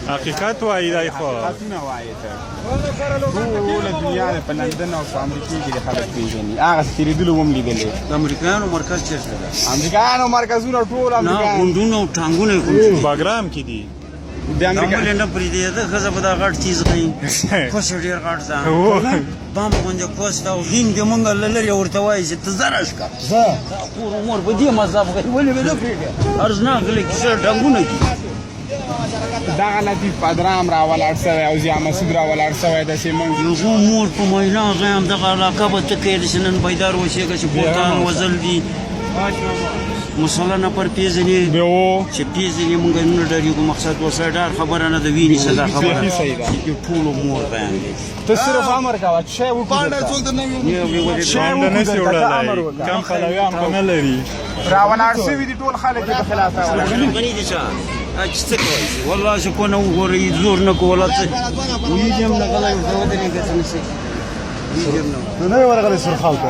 حقیقت وایي دی خو حقیقتونه وایي ته ټوله دنیا په لندن او په امریکا کې د خلک پېژني هغسې تېرېدلو هم لیدلې د امریکایانو مرکز چېرته ده؟ امریکایانو مرکزونه ټول نه امریکایان غونډونه او ټانګونه یې کوم باګرام کې دي د امریکا ولې نه پرېږدېده ښځه به دا غټ چیز ښایي کوس یې ډېر غټ ده بام غوندې کوس ده او غین دې مونږ له لرې ورته وایي چې ته ځه راشکه دا کور عمر په دې مذهب کوي ولې به نه پرېږدې ارزناک غلی کیسه ټانګونه دي دغه لطیف پدرام راولاړ شوی او ضیا مسعود راولاړ شوی داسې موږ یو مور په مینا غیم دغه علاقه به ته کوې داسې نن بیدار اوسېږه چې پورتان وزل دي مسله نه پر پېژنې چې پېژنې مونږ نه ډارېږو مقصد ورسره ډار خبره نه ده ویني څه دا خبره چې ټولو مور غیم دی ته صرف امر کوه چې شی وکړو پانډه نشي وړلی کم پلویان خو نه لري راولاړ شوي دي ټول خلک یې په خلاف راولاړ غني دي چا چې څه کوئ والله چې کو نه وګورئ زور نه کو والله څه ویډیم نه غلی ورته ودرېږه څه نه شي نو نه ورغلی سرخال ته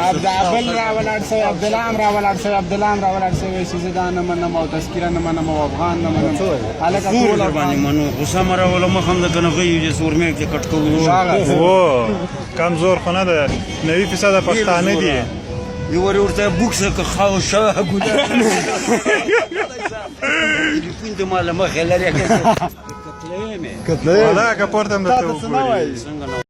بل راولاړ شوی عبدالله هم راولاړ شوی عبدالله هم راولاړ شوی چې زه دا نه منم او تذکیره نه منم او افغان نه منم هلکه زور در باندې منو غوسه مه راوله مخ هم د که نه غیو چې سورمېک کې کټ کوو کم زور خو نه ده 90% پښتانه دي یو ورې ورته بوکسه که خاو شوه ګوده تلیفون د ما له مخې لرې کتلی مې ولا که پورته هم درته وګوري څنګه نه